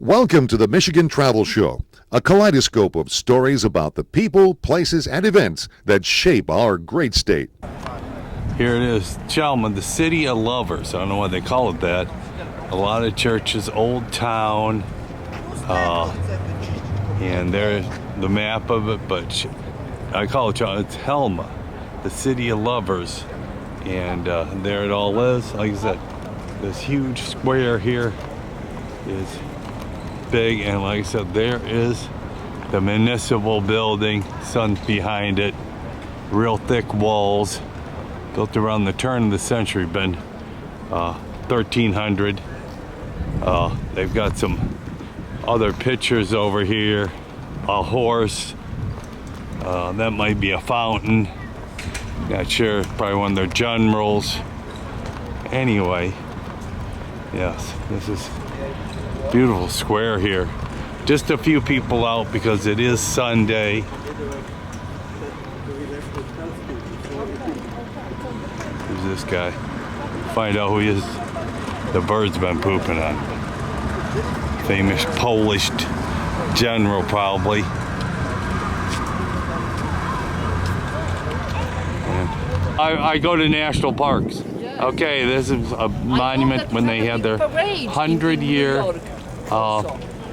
Welcome to the Michigan Travel Show, a kaleidoscope of stories about the people, places, and events that shape our great state. Here it is, Chełmno, the city of lovers. I don't know why they call it that. A lot of churches, old town, and there's the map of it, but I call it Chełmno. It's Chełmno, the city of lovers, and there it all is. Like I said, this huge square here is big, and like I said, there is the municipal building, sun's behind it, real thick walls, built around the turn of the century, been 1300. They've got some other pictures over here, a horse, that might be a fountain, not sure, probably one of their generals. Anyway, yes, this is beautiful square here. Just a few people out because it is Sunday. Who's this guy? Find out who he is. The bird's been pooping on. Famous Polish general, probably. I go to national parks. Okay, this is a monument when they had their 100-year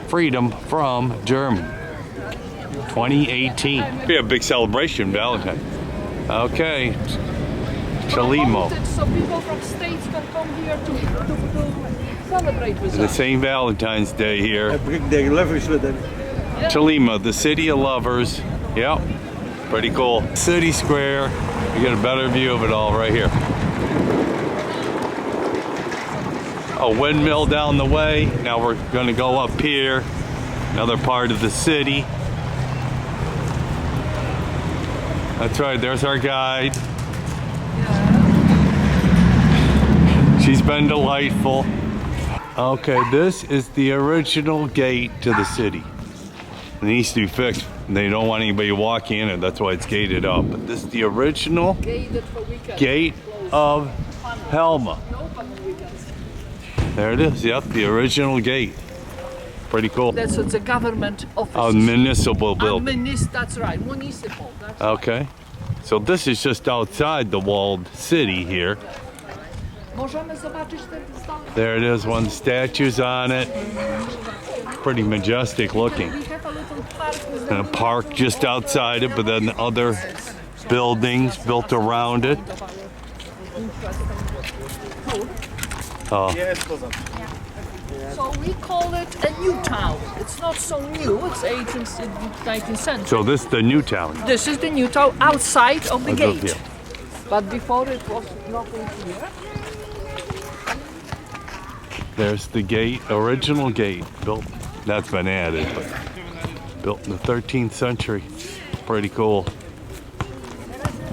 freedom from Germany. 2018. We have a big celebration, Valentine. Okay, Chełmno. So people from states can come here to celebrate with us. The St. Valentine's Day here. Chełmno, the city of lovers. Yep, pretty cool. City Square. You get a better view of it all right here. A windmill down the way. Now we're going to go up here, another part of the city. That's right, there's our guide. She's been delightful. Okay, this is the original gate to the city. It needs to be fixed. They don't want anybody walking in it, that's why it's gated up. But this is the original gate of Chełmno. There it is, yep, the original gate. Pretty cool. That's it's a government office. A municipal building. That's right, municipal. That's okay, right. So this is just outside the walled city here. There it is, one statue's on it. Pretty majestic looking. And a park just outside it, but then other buildings built around it. So we call it a new town. It's not so new, it's 18th, 19th century. So this is the new town? This is the new town outside of the gate. Yeah. But before it was nothing here. There's the gate, original gate, built, that's been added, but built in the 13th century. Pretty cool.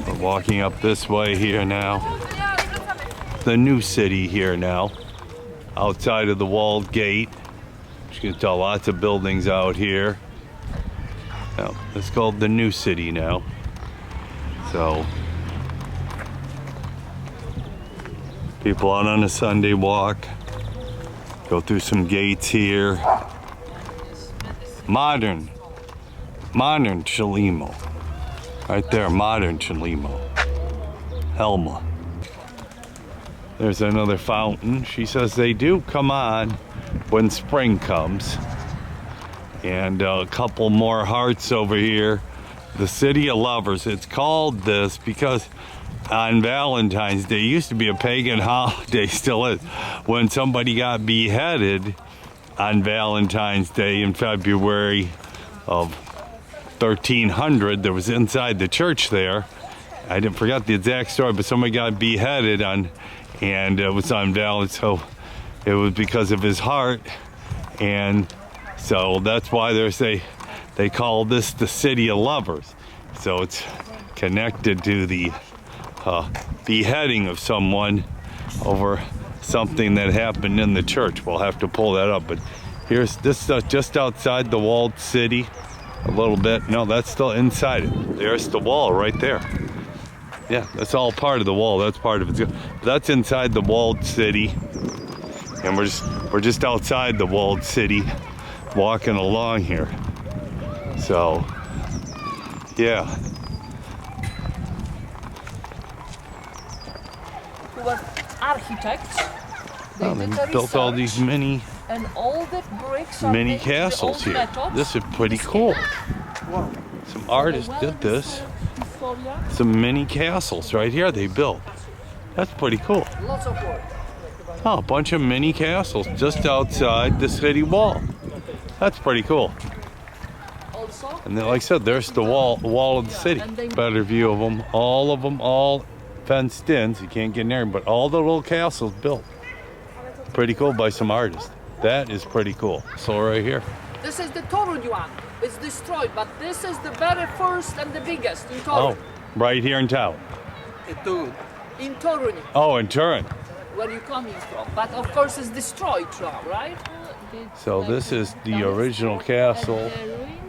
We're walking up this way here now. The new city here now, outside of the walled gate. You can tell lots of buildings out here. Now, it's called the new city now. So, people out on a Sunday walk, go through some gates here. Modern Chełmno. Right there, modern Chełmno. Chełmno. There's another fountain. She says they do come on when spring comes. And a couple more hearts over here. The City of Lovers. It's called this because on Valentine's Day, used to be a pagan holiday, still is, when somebody got beheaded on Valentine's Day in February of 1300. There was inside the church there. I didn't forget the exact story, but somebody got beheaded on, and it was on Valentine's, so it was because of his heart, and so that's why they call this the City of Lovers. So it's connected to the beheading of someone over something that happened in the church. We'll have to pull that up, but here's this just outside the walled city a little bit. No, that's still inside it. There's the wall right there. Yeah, that's all part of the wall. That's part of it. That's inside the walled city, and we're just outside the walled city. walking along here. So, yeah. Who were architects. They Oh, did they the built all these research, mini and all the bricks are mini made with the castles old here. methods. This is pretty cool. Some artists did this. Some mini castles right here they built. That's pretty cool. Lots of work. Oh, a bunch of mini castles just outside the city wall. That's pretty cool. Also, And then, like I said, there's the wall of the city. Better view of them, all fenced in, so you can't get in there, but all the little castles built. Pretty cool by some artists. That is pretty cool. So right here. this is the Torun one. It's destroyed, but this is the very first and the biggest in Torun. Oh, right here in town. In Torun, Oh, in Turin. where you coming from. But of course it's destroyed now, right? So this is the original castle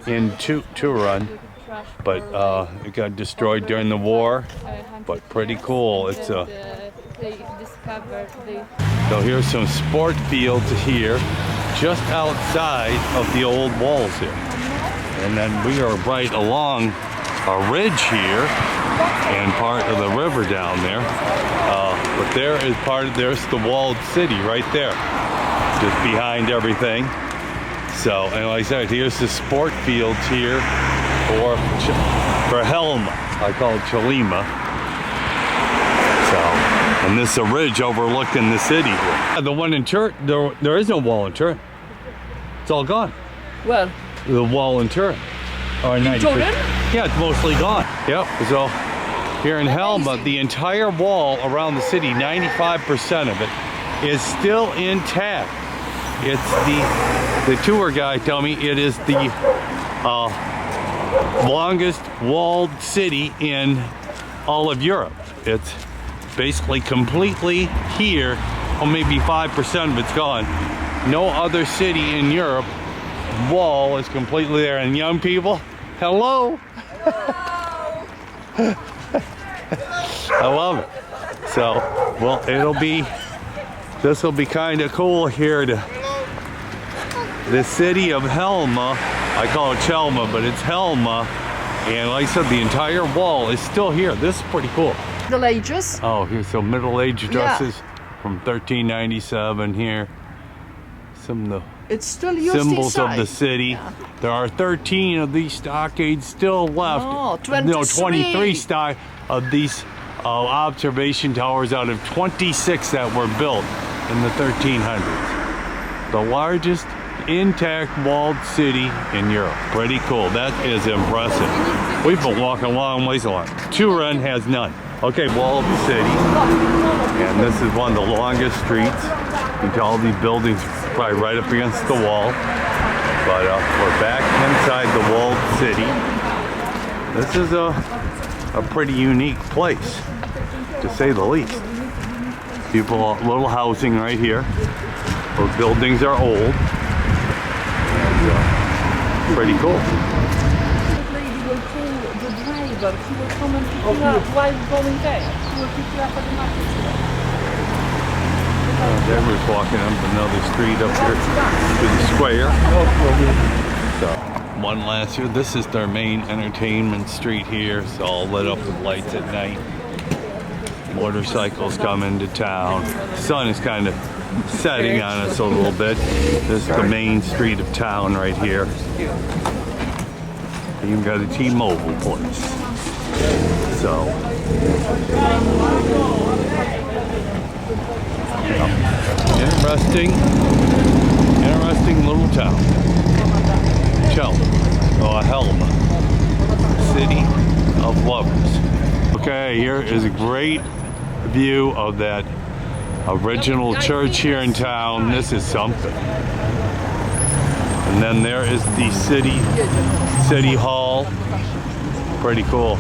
in Turin, but it got destroyed during the war. But pretty cool. It's a. They discovered the So here's some sport fields here, just outside of the old walls here. And then we are right along a ridge here and part of the river down there. But there is there's the walled city right there, just behind everything. So, and like I said, here's the sport fields here for Helma. I call it Chełmno. So, and this is a ridge overlooking the city here. The one in Turin, there is no wall in Turin. It's all gone. Well, The wall in Turin. Or in Turin? Yeah, it's mostly gone. Yep. So here in Helma, the entire wall around the city, 95% of it, is still intact. It's the tour guide told me it is the longest walled city in all of Europe. It's basically completely here, or maybe 5% of it's gone. No other city in Europe wall is completely there. And young people, hello. I love it. So, well, this will be kind of cool here to the city of Helma. I call it Chełmno, but it's Helma. And like I said, the entire wall is still here. This is pretty cool. Middle Ages. Oh, here's some Middle Age dresses from 1397 here. Some of the It's still used symbols of inside. the city. Yeah. There are 13 of these stockades still left. Oh, No, 23. 23 of these observation towers out of 26 that were built in the 1300s. The largest intact walled city in Europe. Pretty cool. That is impressive. We've been walking a long ways along. Turin has none. Okay, wall of the city. And this is one of the longest streets. You can tell all these buildings probably right up against the wall. But we're back inside the walled city. This is a pretty unique place, to say the least. People, little housing right here. Those buildings are old. And, pretty cool. The lady will call the driver. He will come and pick you up while going there. He will pick you up at the market. Deborah's walking up another street up here to the square. So, one last year. This is their main entertainment street here. It's all lit up with lights at night. Motorcycles come into town. The sun is kind of setting on us a little bit. This is the main street of town right here. You've got a T-Mobile place. So, interesting little town. Helma, city of lovers. Okay, here is a great view of that original church here in town. This is something. And then there is the city hall. Pretty cool.